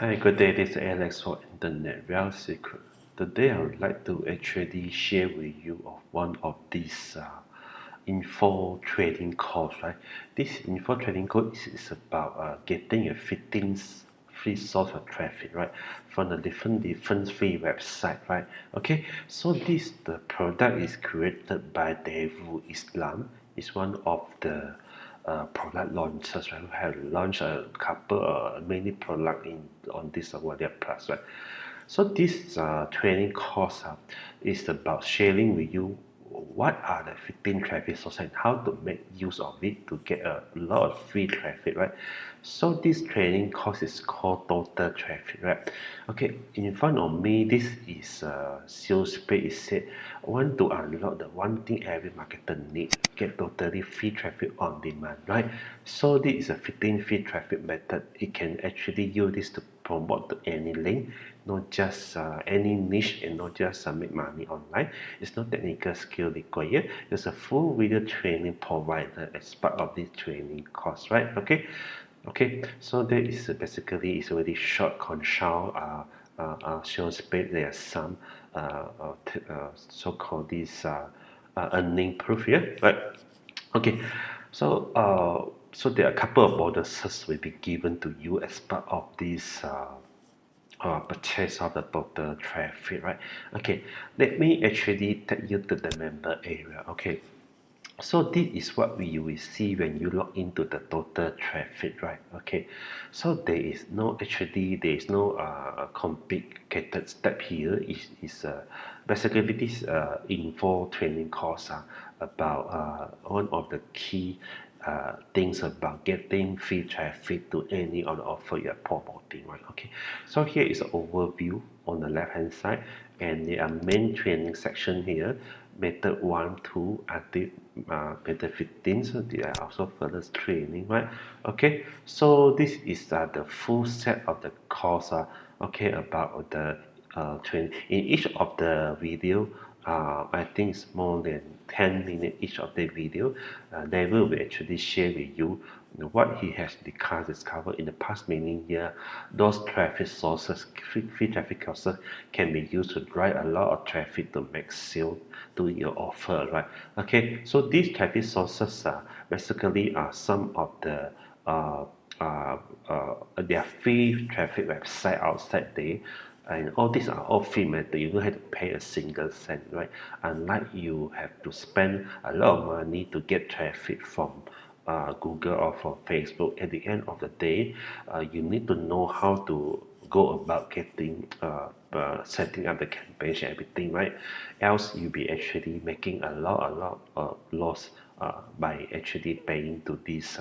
Hi, good day. This is Alex for Internet Real Secret. Today, I would like to actually share with you of one of these info trading course, right? This info trading course is about getting a 15 free source of traffic, right, from the different free website, right? Okay, so the product is created by Devu Islam. Is one of the product launches, right? We have launched a couple, many product in on this Warrior Plus, right? So this training course is about sharing with you what are the 15 traffic sources and how to make use of it to get a lot of free traffic, right? So this training course is called total traffic, right? Okay, in front of me, this is sales page. It said, want to unlock the one thing every marketer need, get totally free traffic on demand, right? So this is a 15 free traffic method. It can actually use this to promote to any link, not just any niche, and not just make money online. It's no technical skill required. There's a full video training provided as part of this training course, right? Okay, so that is basically it's a very short consult shows page. There are some so-called these earning proof here, right? Okay, so there are a couple of bonuses will be given to you as part of this purchase of the total traffic, right? Okay, let me actually take you to the member area. Okay, so this is what we will see when you log into the total traffic, right? Okay, so there is no complicated step here. Is basically this info training course about one of the key things about getting free traffic to any of the offer you're promoting, right? Okay, so here is an overview on the left hand side, and the main training section here, method 1, 2, until method 15. So there are also further training, right? Okay, so this is the full set of the course, okay, about the training. In each of the video, I think it's more than 10 minutes each of the video. They will actually share with you what he has discovered in the past many years. Those traffic sources, free traffic sources, can be used to drive a lot of traffic to make sale to your offer, right? Okay, so these traffic sources basically are some of the uh, their free traffic website outside there, and all these are all free method. You don't have to pay a single cent, right? Unlike you have to spend a lot of money to get traffic from Google or from Facebook. At the end of the day, you need to know how to go about getting setting up the campaign and everything, right? Else you'll be actually making a lot of loss by actually paying to this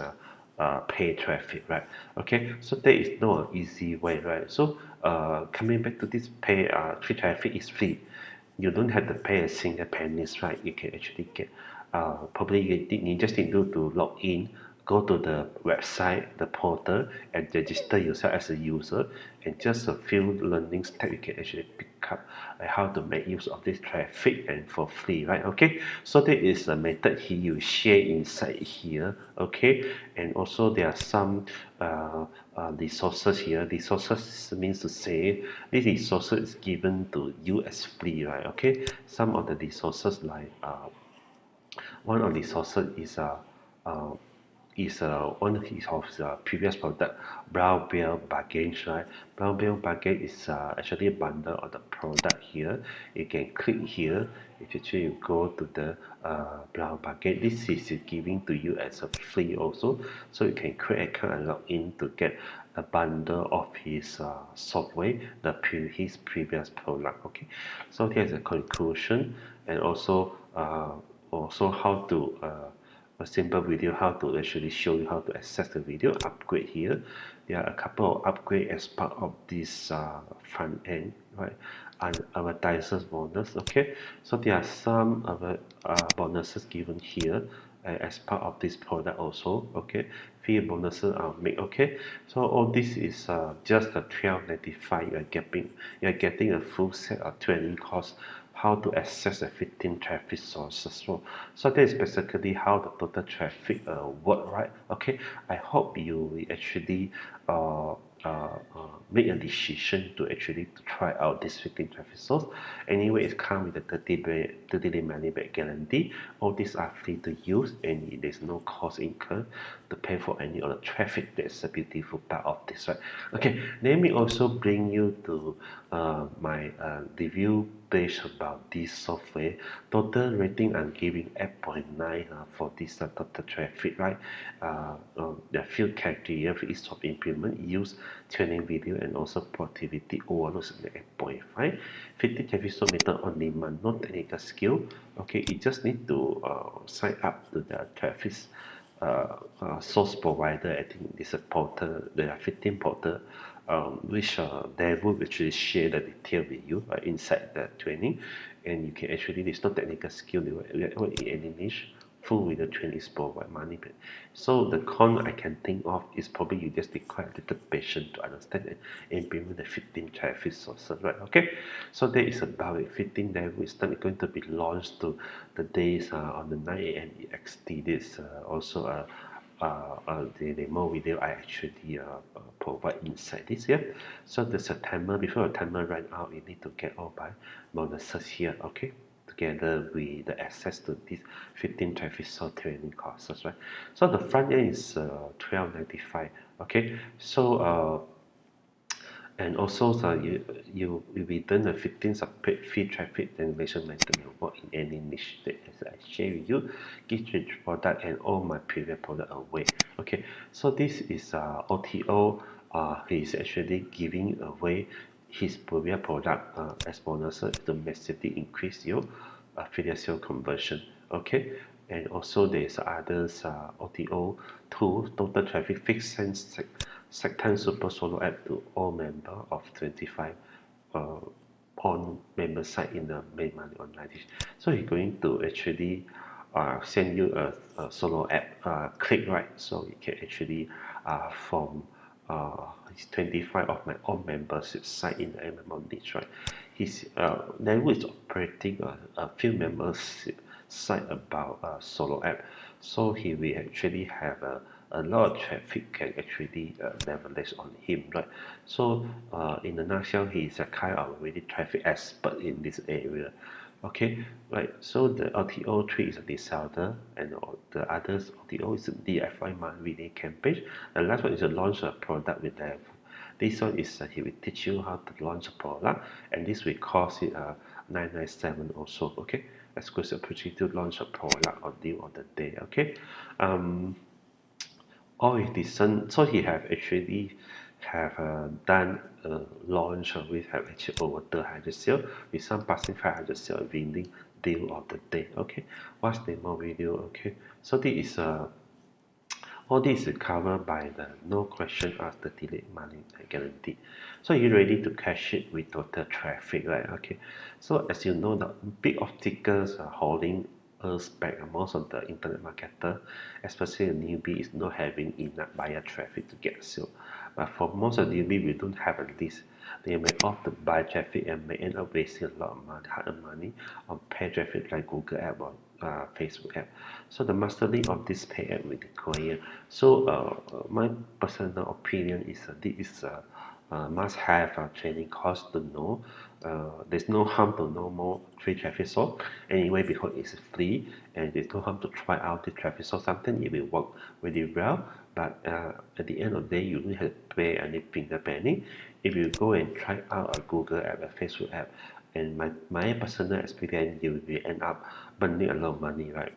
pay traffic, right? Okay, so there is no easy way, right? So coming back to this pay free traffic is free. You don't have to pay a single pennies, right? You can actually get probably you just need to log in, go to the website, the portal, and register yourself as a user, and just a few learning steps you can actually pick up how to make use of this traffic and for free, right? Okay, so there is a method here you share inside here, okay, and also there are some resources here. Resources means to say this resources is given to you as free, right? Okay, some of the resources like one of the sources uh, one of the previous product, brown bear bargains, right? Brown bear bargain is actually a bundle of the product here. You can click here. If actually you go to the brown bargain, this is giving to you as a free also. So you can create account and log in to get a bundle of his software, his previous product. Okay, so here's a conclusion, and also how to a simple video how to actually show you how to access the video upgrade here. There are a couple of upgrade as part of this front end, right? And advertisers bonus. Okay, so there are some other bonuses given here as part of this product also. Okay, free bonuses are made. Okay, so all this is just the 12.95. You're getting a full set of training course how to access the 15 traffic sources. So that is basically how the total traffic work, right? Okay, I hope you will actually make a decision to actually to try out this 15 traffic source. Anyway, it comes with a 30-day money back guarantee. All these are free to use and there's no cost incurred to pay for any of the traffic. That's a beautiful part of this, right? Okay, let me also bring you to my review page about this software. Total rating I'm giving 8.9 for this total traffic, right? The few criteria for each of implement use training video and also productivity overloads in 8.5. 50 traffic source method on demand, no technical skill. Okay, you just need to sign up to the traffic source provider. I think it's a portal. There are 15 portal which they will actually share the detail with you inside the training, and you can actually, there's no technical skill, they will in any niche full with the training is provide money back. So the con I can think of is probably you just require a little patience to understand and implement the 15 traffic sources, right? Okay, so that is about it. 15 level is not going to be launched to the days on the 9 a.m. EXT. This also the demo video I actually provide inside this here. So the September, before the timer run out, you need to get all by bonuses here, okay? Together with the access to these 15 traffic source training courses, right? So the front end is 12.95, okay? So and also you return the 15 separate free traffic generation method will work in any niche that as I share with you, give you product and all my previous product away. Okay, so this is OTO. He is actually giving away his previous product as bonus to massively increase your affiliate sale conversion. Okay, and also there's others OTO tools, total traffic fixed sense second super solo app to all member of 25 uh, on member site in the main money online. So he's going to actually send you a solo app click, right, so you can actually from 25 of my own members site in the MMO niche, right? His network is operating a few members site about solo app, so he will actually have a lot of traffic can actually leverage on him, right? So in a nutshell, he is a kind of really traffic expert in this area. Okay, right. So the LTO3 is a reseller, and the others LTO is a DIY marketing campaign. The last one is a launch a product with them. This one is he will teach you how to launch a product, and this will cost it 997 also. Okay, exclusive opportunity to launch a product on deal on the day. Okay, all is decent. So he have actually have done a launch with have actually over 200 sale with some passing 500 sale winning deal of the day. Okay, watch the more video. Okay, so this is all this is covered by the no question asked the delayed money guarantee. So you're ready to cash it with total traffic, right? Okay. So as you know, the big obstacles are holding us back. Most of the internet marketer, especially a newbie, is not having enough buyer traffic to get sale. But for most of the newbie, we don't have a list. They may opt to buy traffic and may end up wasting a lot of money, hard money on paid traffic like Google app or Facebook app. So the mastering of this pay app will require. So my personal opinion is this is must have a training course to know. There's no harm to know more free traffic source anyway because it's free, and there's no harm to try out the traffic source. Sometimes it will work really well, but at the end of the day, you don't have to pay any finger penny. If you go and try out a Google app, a Facebook app, and my personal experience, you will end up burning a lot of money, right?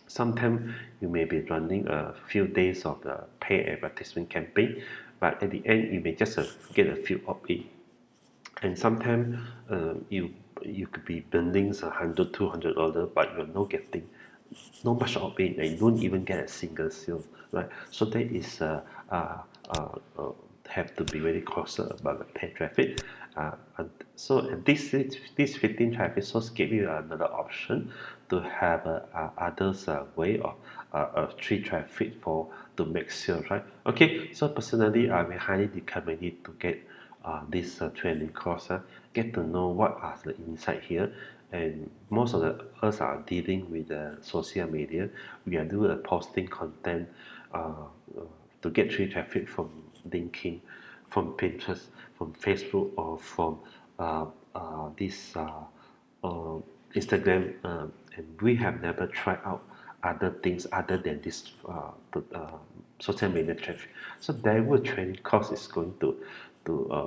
Sometimes you may be running a few days of the pay advertisement campaign, but at the end you may just get a few opt-in. And sometimes you could be burning $100, $200, but you're not getting no much opt-in, and you don't even get a single sale, right? So that is uh, uh, have to be very cautious about the paid traffic. And so this 15 traffic source give you another option to have others way of free traffic for to make sales, right? Okay, so personally, I will highly recommend you to get this training course. Get to know what are the insight here, and most of the us are dealing with the social media. We are doing a posting content uh, to get free traffic from linking from Pinterest, from Facebook, or from this uh, Instagram, and we have never tried out other things other than this social media traffic. So there will training course is going to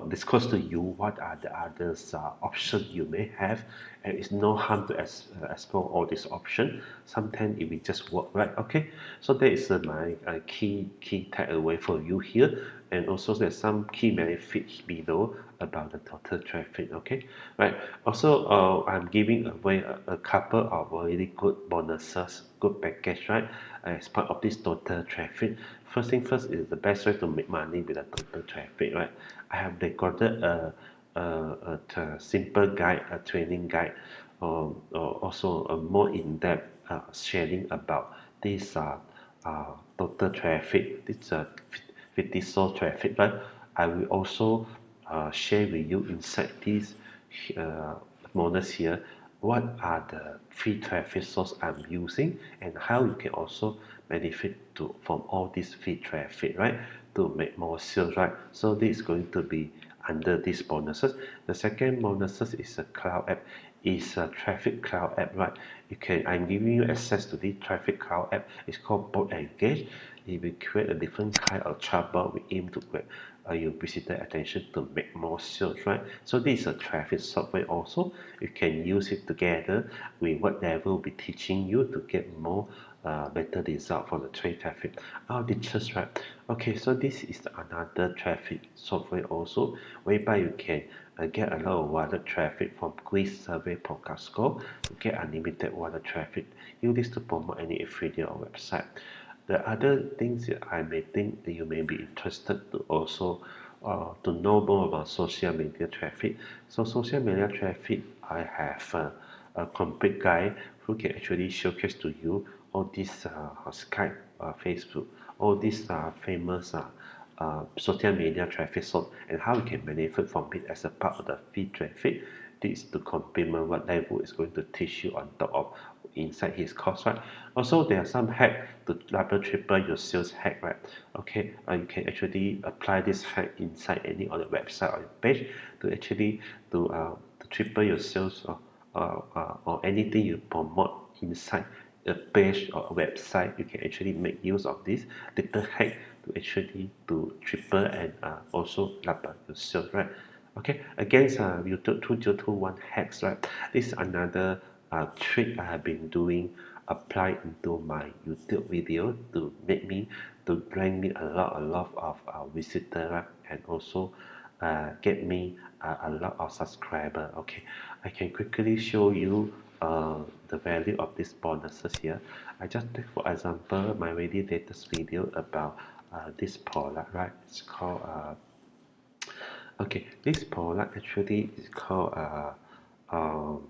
discuss to you what are the others options you may have, and it's no harm to explore all these options. Sometimes it will just work right. Okay, so that is my key takeaway for you here, and also there's some key benefits below about the total traffic. Okay, right. Also, I'm giving away a couple of really good bonuses, good package, right? As part of this total traffic. First thing first is the best way to make money with the total traffic, right? I have recorded a simple guide, a training guide, or also a more in-depth sharing about this total traffic, this 50 source traffic, right? I will also share with you inside this uh, bonus here what are the free traffic source I'm using and how you can also benefit from all this free traffic, right, to make more sales, right? So this is going to be under these bonuses. The second bonuses is a cloud app. It's a traffic cloud app, right? I'm giving you access to the traffic cloud app. It's called Boat Engage. It will create a different kind of chatbot. We aim to grab your visitor attention to make more sales, right? So this is a traffic software also. You can use it together with whatever will be teaching you to get more better result for the trade traffic. Auditions, right? Okay, so this is another traffic software also, whereby you can get a lot of wallet traffic from quiz, survey, podcast score to get unlimited wallet traffic. Use this to promote any affiliate or website. The other things that I may think that you may be interested to also to know more about social media traffic. So social media traffic, I have a complete guide who can actually showcase to you all these Skype, Facebook, all these famous social media traffic source and how you can benefit from it as a part of the feed traffic. This is to complement what Level is going to teach you on top of inside his course, right? Also, there are some hack to double triple your sales hack, right? Okay, you can actually apply this hack inside any other website or page to actually to triple your sales or anything you promote inside a page or a website. You can actually make use of this little hack to actually to triple and also double your sales, right? Okay, against YouTube 2021 hacks, right? This is another trick I have been doing, apply into my YouTube video to make me to bring me a lot of visitor, right? And also get me a lot of subscriber. Okay, I can quickly show you the value of these bonuses here. I just take for example my very latest video about this product, right? It's called okay, this product actually is called um,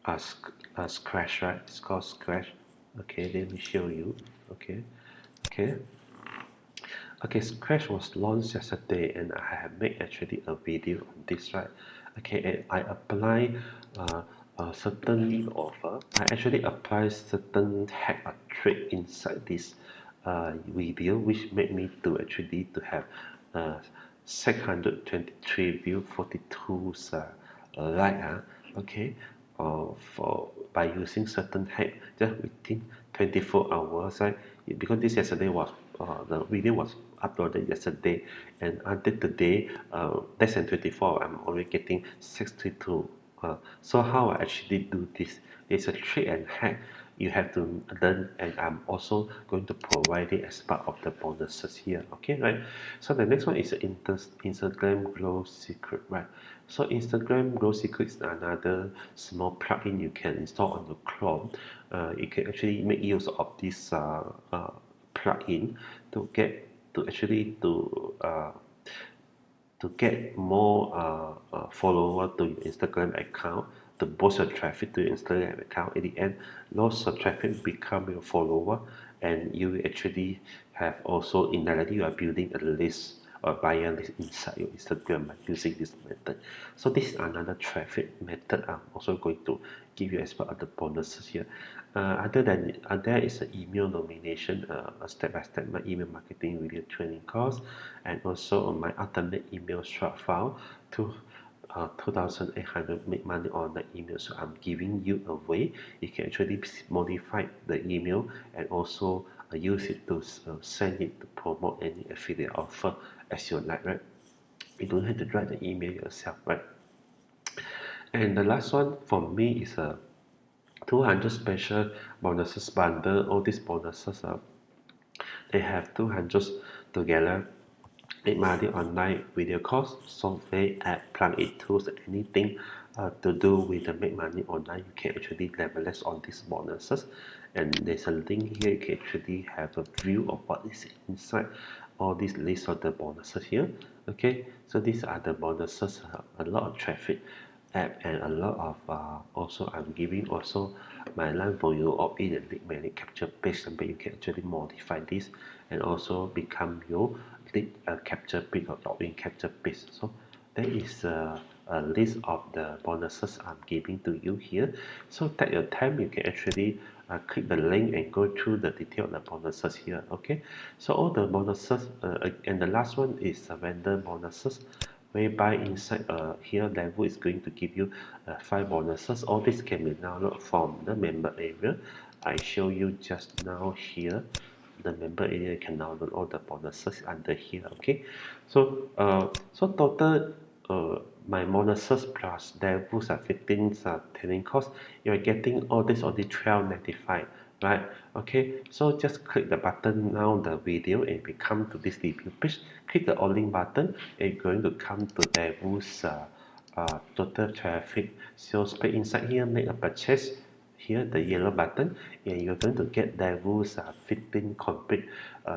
a scratch, right? It's called scratch. Okay, let me show you. Okay, okay, okay. Scratch was launched yesterday, and I have made actually a video on this, right? Okay, and I apply a certain offer. I actually apply certain hack or trick inside this video, which made me to actually to have uh, 623 view, 42 like okay, for by using certain hack just within 24 hours, right? Because this yesterday was the video was uploaded yesterday, and until today, less than 24, I'm already getting 62. So how I actually do this? It's a trick and hack you have to learn, and I'm also going to provide it as part of the bonuses here. Okay, right? So the next one is the Instagram Glow Secret, right? So Instagram Glow Secret is another small plugin you can install on your Chrome. You can actually make use of this plugin to get to actually to get more follower to your Instagram account, to boost your traffic to your Instagram account. In the end, lots of traffic become your follower, and you actually have also indirectly you are building a list buyer list inside your Instagram by using this method. So this is another traffic method I'm also going to give you as part of the bonuses here. Other than there is an email nomination, a step-by-step my email marketing video training course, and also on my ultimate email short file to 2,800 make money on the email. So I'm giving you away. You can actually modify the email and also use it to send it to promote any affiliate offer as you like, right? You don't have to write the email yourself, right? And the last one for me is a 200 special bonuses bundle. All these bonuses they have 200 together. Make money online video course, software, app, plugin tools, anything to do with the make money online. You can actually leverage on these bonuses. And there's a link here. You can actually have a view of what is inside all these list of the bonuses here. Okay, so these are the bonuses. A lot of traffic app and a lot of also I'm giving also my line for you opt-in and lead magnet capture page, but you can actually modify this and also become your lead capture page or opt-in capture page. So that is a list of the bonuses I'm giving to you here. So take your time. You can actually click the link and go through the detail of the bonuses here. Okay, so all the bonuses and the last one is vendor bonuses, whereby inside here level is going to give you 5 bonuses. All this can be downloaded from the member area. I show you just now here. The member area can download all the bonuses under here. Okay, so total my bonuses plus levels are 15 training costs. You're getting all this only 12.95, right? Okay, so just click the button now the video and we come to this review page. Click the all link button and you're going to come to levels total traffic sales page. Inside here make a purchase. Here the yellow button, and you're going to get levels 15 complete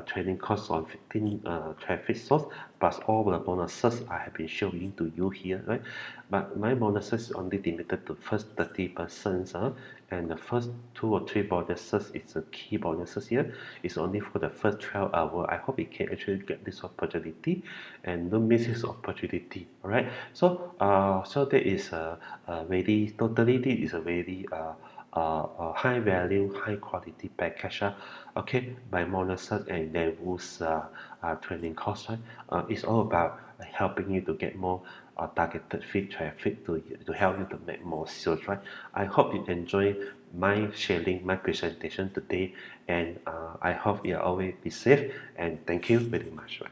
training course on 15 traffic source plus all the bonuses I have been showing to you here, right? But my bonuses only limited to first 30%, and the first 2 or 3 bonuses is a key bonuses here. It's only for the first 12 hours. I hope you can actually get this opportunity and don't miss this opportunity. All right. So that is a very totally. This is a very high value, high quality package. Okay, by bonuses and levels training course. Right? It's all about helping you to get more targeted feed traffic to help you to make more sales, right? I hope you enjoy my sharing my presentation today, and I hope you always be safe, and thank you very much, right?